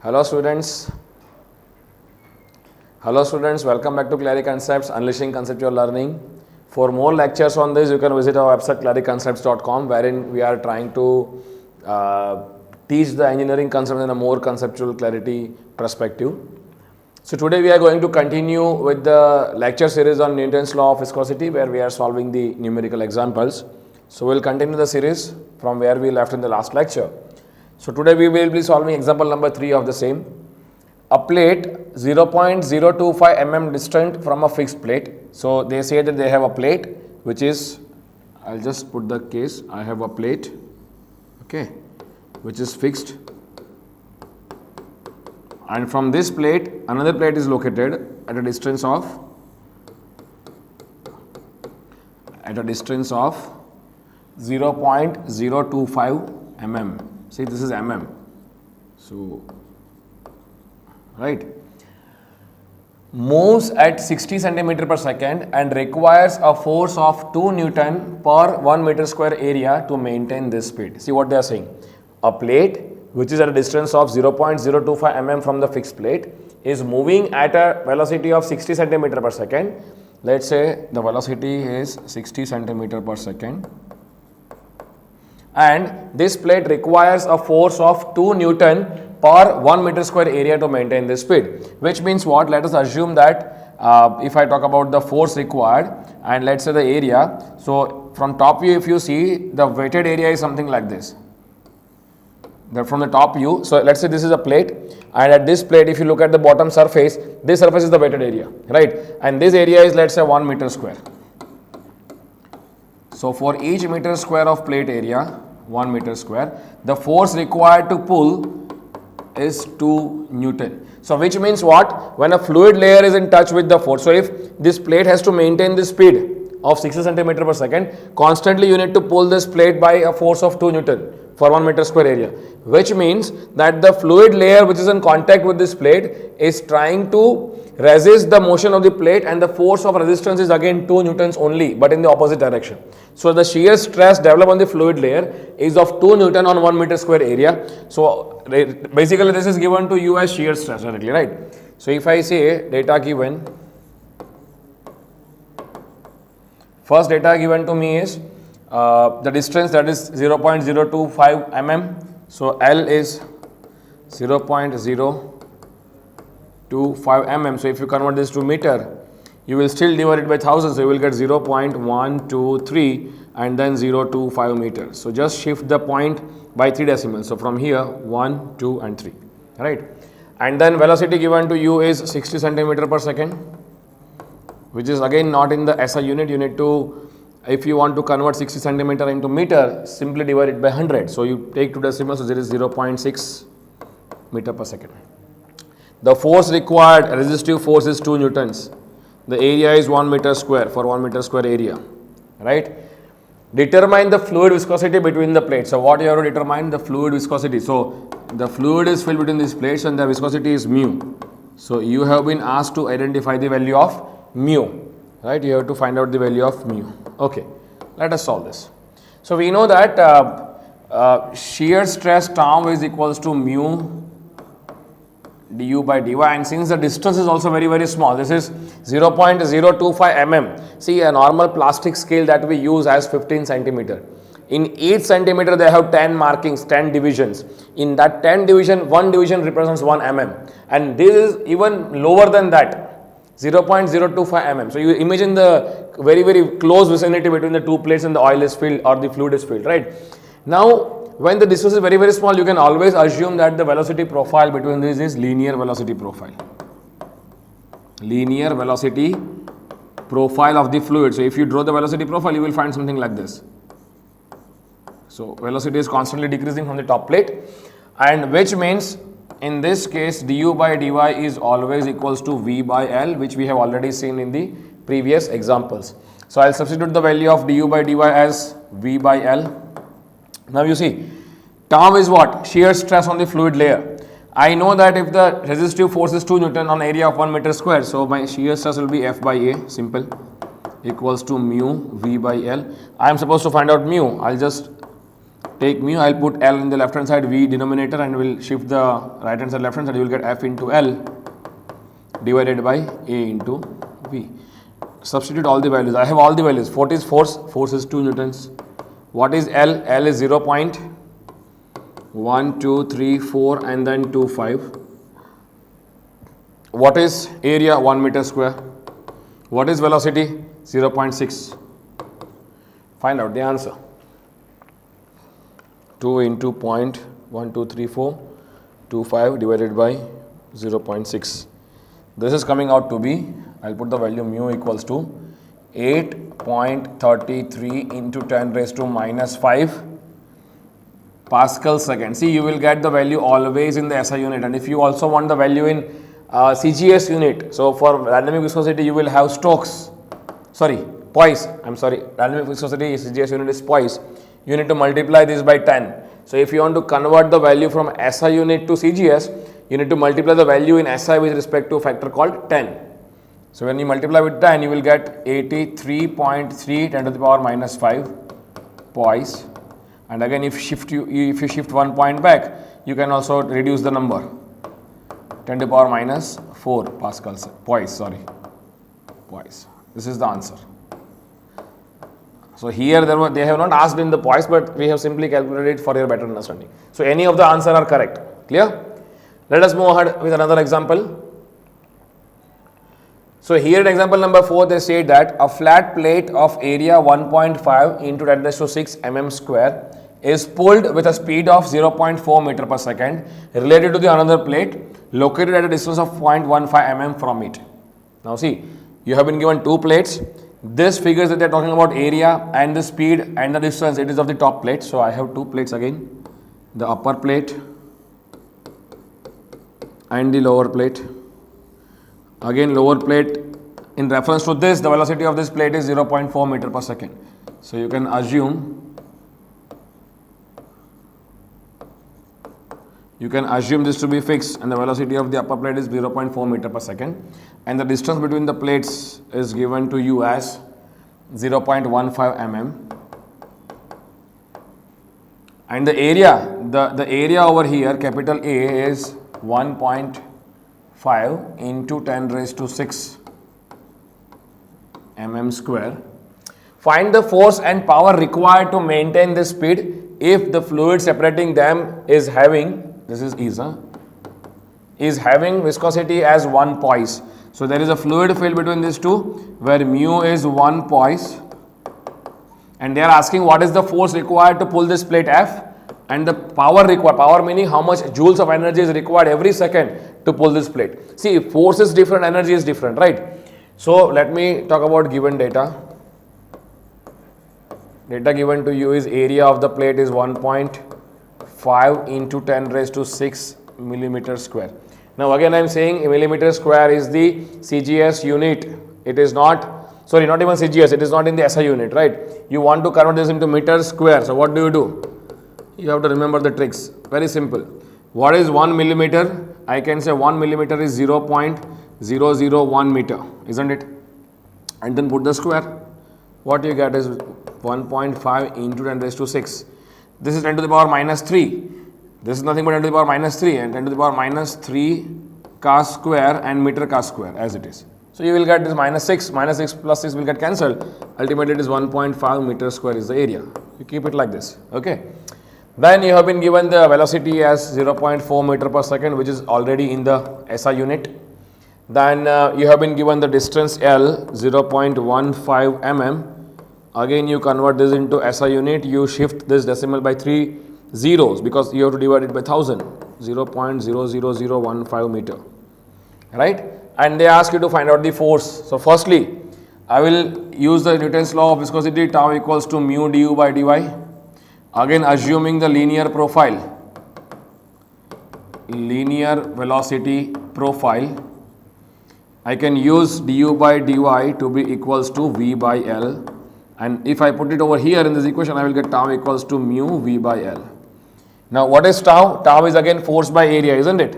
Hello students. Welcome back to CLARI Concepts, Unleashing Conceptual Learning. For more lectures on this, you can visit our website clariconcepts.com, wherein we are trying to teach the engineering concepts in a more conceptual clarity perspective. So today we are going to continue with the lecture series on Newton's law of viscosity, where we are solving the numerical examples. So we will continue the series from where we left in the last lecture. So today we will be solving example number 3 of the same. A plate 0.025 mm distant from a fixed plate. So they say that they have a plate which is, I'll just put the case, I have a plate, okay, which is fixed, and from this plate another plate is located at a distance of 0.025 mm. See, this is mm. So, right, moves at 60 centimeter per second and requires a force of 2 Newton per 1 meter square area to maintain this speed. See what they are saying. A plate which is at a distance of 0.025 mm from the fixed plate is moving at a velocity of 60 centimeter per second. Let's say the velocity is 60 centimeter per second. And this plate requires a force of 2 Newton per 1 meter square area to maintain this speed. Which means what? Let us assume that if I talk about the force required and let's say the area. So from top view, if you see, the weighted area is something like this. From the top view, so let's say this is a plate, and at this plate, if you look at the bottom surface, this surface is the weighted area, right? And this area is, let's say, 1 meter square. So for each meter square of plate area, 1 meter square, the force required to pull is 2 Newton. So which means what? When a fluid layer is in touch with the force, so if this plate has to maintain the speed of 60 centimeter per second, constantly you need to pull this plate by a force of 2 Newton for 1 meter square area, which means that the fluid layer which is in contact with this plate is trying to resist the motion of the plate, and the force of resistance is again 2 Newtons only, but in the opposite direction. So the shear stress developed on the fluid layer is of 2 Newton on 1 meter square area. So basically this is given to you as shear stress directly, right? So if I say data given, first data given to me is the distance, that is 0.025 mm. So L is 0.025 mm. So if you convert this to meter, you will still divide it by 1000. So you will get 0.123 and then 0.25 meters. So just shift the point by 3 decimals. So from here 1, 2 and 3, right? And then velocity given to you is 60 centimeter per second, which is again not in the SI unit. You need to, if you want to convert 60 centimeter into meter, simply divide it by 100. So you take 2 decimals, so there is 0.6 meter per second. The force required, resistive force, is 2 Newtons. The area is 1 meter square for 1 meter square area, right? Determine the fluid viscosity between the plates. So what you have to determine? The fluid viscosity. So the fluid is filled between these plates and the viscosity is mu. So you have been asked to identify the value of mu, right? You have to find out the value of mu. Okay, let us solve this. So we know that shear stress tau is equals to mu du by dy, and since the distance is also very, very small, this is 0.025 mm. See, a normal plastic scale that we use has 15 centimeter. In each centimeter they have 10 markings, 10 divisions. In that 10 division, 1 division represents 1 mm, and this is even lower than that, 0.025 mm. So you imagine the very, very close vicinity between the two plates and the oil is filled or the fluid is filled, right? Now when the distance is very, very small, you can always assume that the velocity profile between these is linear velocity profile. Linear velocity profile of the fluid. So if you draw the velocity profile, you will find something like this. So velocity is constantly decreasing from the top plate, and which means in this case du by dy is always equals to v by L, which we have already seen in the previous examples. So I'll substitute the value of du by dy as v by L. Now you see, tau is what? Shear stress on the fluid layer. I know that if the resistive force is 2 Newton on area of 1 meter square, so my shear stress will be F by A, simple, equals to mu v by L. I am supposed to find out mu. I'll just take mu, I'll put L in the left hand side, V denominator, and we'll shift the right hand side, left hand side, you will get F into L divided by A into V. Substitute all the values. I have all the values. What is force? Force is 2 newtons. What is L? L is 0.1, 2, 3, 4 and then 2, 5. What is area? 1 meter square. What is velocity? 0.6. Find out the answer. 2 into 0.123425 divided by 0.6. This is coming out to be, I'll put the value mu equals to 8.33 into 10 raised to minus 5 Pascal second. See, you will get the value always in the SI unit, and if you also want the value in CGS unit, so for dynamic viscosity you will have Poise. Dynamic viscosity CGS unit is Poise. You need to multiply this by 10. So if you want to convert the value from SI unit to CGS, you need to multiply the value in SI with respect to a factor called 10. So when you multiply with 10, you will get 83.3 10 to the power minus 5 Poise. And again, if you shift 1 point back, you can also reduce the number. 10 to the power minus 4 Pascals. Poise. This is the answer. So here they have not asked in the Poise, but we have simply calculated it for your better understanding. So any of the answer are correct. Clear? Let us move ahead with another example. So here in example number 4, they say that a flat plate of area 1.5 into 10 raised to 6 mm square is pulled with a speed of 0.4 meter per second related to the another plate located at a distance of 0.15 mm from it. Now see, you have been given two plates. This figures that they are talking about area and the speed and the distance, it is of the top plate. So I have two plates again, the upper plate and the lower plate. Again, lower plate, in reference to this, the velocity of this plate is 0.4 meter per second. So you can assume this to be fixed, and the velocity of the upper plate is 0.4 meter per second, and the distance between the plates is given to you as 0.15 mm, and the area, the area over here, capital A, is 1.5 into 10 raised to 6 mm square. Find the force and power required to maintain this speed if the fluid separating them is having, is having viscosity as 1 Poise. So there is a fluid field between these two where mu is 1 Poise, and they are asking what is the force required to pull this plate F and the power required. Power meaning how much joules of energy is required every second to pull this plate. See, force is different, energy is different, right? So let me talk about given data. Data given to you is area of the plate is 1.5 into 10 raised to 6 millimeter square. Now again I am saying millimeter square is the CGS unit. It is not even CGS, it is not in the SI unit, right? You want to convert this into meter square. So what do? You have to remember the tricks. Very simple. What is 1 millimeter? I can say 1 millimeter is 0.001 meter, isn't it? And then put the square. What you get is 1.5 into 10 raised to 6. This is 10 to the power minus 3. This is nothing but 10 to the power minus 3, and 10 to the power minus 3 cos square and meter cos square as it is. So you will get this minus 6 plus 6 will get cancelled. Ultimately it is 1.5 meter square is the area. You keep it like this. Okay. Then you have been given the velocity as 0.4 meter per second, which is already in the SI unit. Then you have been given the distance L, 0.15 mm. Again you convert this into SI unit. You shift this decimal by 3 zeros because you have to divide it by 1000. 0.00015 meter. Right? And they ask you to find out the force. So firstly, I will use the Newton's law of viscosity, tau equals to mu du by dy. Again assuming the linear velocity profile, I can use du by dy to be equals to v by L, and if I put it over here in this equation, I will get tau equals to mu v by L. Now what is tau? Tau is again force by area, isn't it?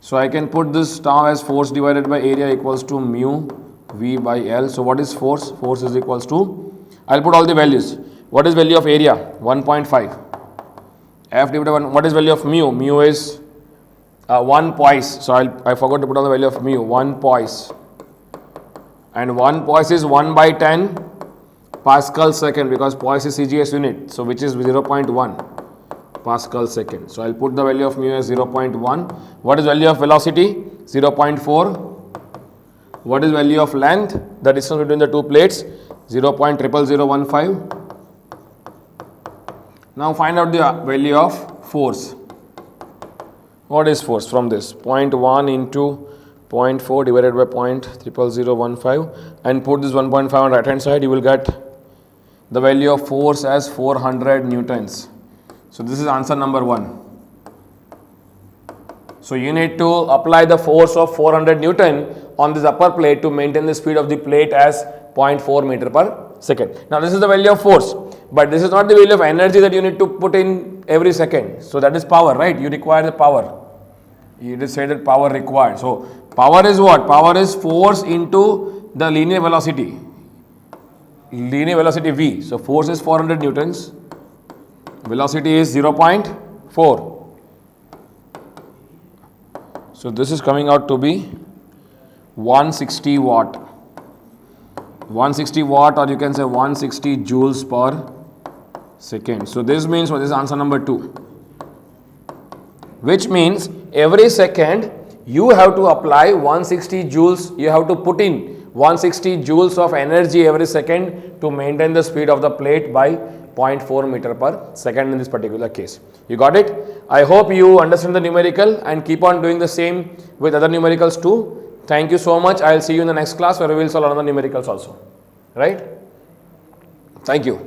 So I can put this tau as force divided by area equals to mu v by L. So what is force? Force is equals to, I will put all the values. What is value of area? 1.5. F divided by 1, what is value of mu? Mu is 1 poise. So I forgot to put on the value of mu, 1 poise. And 1 poise is 1 by 10 Pascal second, because poise is CGS unit. So which is 0.1 Pascal second. So I'll put the value of mu as 0.1. What is value of velocity? 0.4. What is value of length? The distance between the two plates? 0.00015. Now find out the value of force. What is force from this? 0.1 into 0.4 divided by 0.00015, and put this 1.5 on right hand side. You will get the value of force as 400 newtons. So this is answer number 1. So you need to apply the force of 400 Newton on this upper plate to maintain the speed of the plate as 0.4 meter per second. Now this is the value of force, but this is not the value of energy that you need to put in every second. So that is power, right? You require the power. You just say that power required. So power is what? Power is force into the linear velocity. Linear velocity V. So force is 400 newtons. Velocity is 0.4. So this is coming out to be 160 watt. 160 watt, or you can say 160 joules per second. So this means, this is answer number 2. Which means every second you have to apply 160 joules, you have to put in 160 joules of energy every second to maintain the speed of the plate by 0.4 meter per second in this particular case. You got it? I hope you understand the numerical and keep on doing the same with other numericals too. Thank you so much. I will see you in the next class where we will solve another numericals also. Right? Thank you.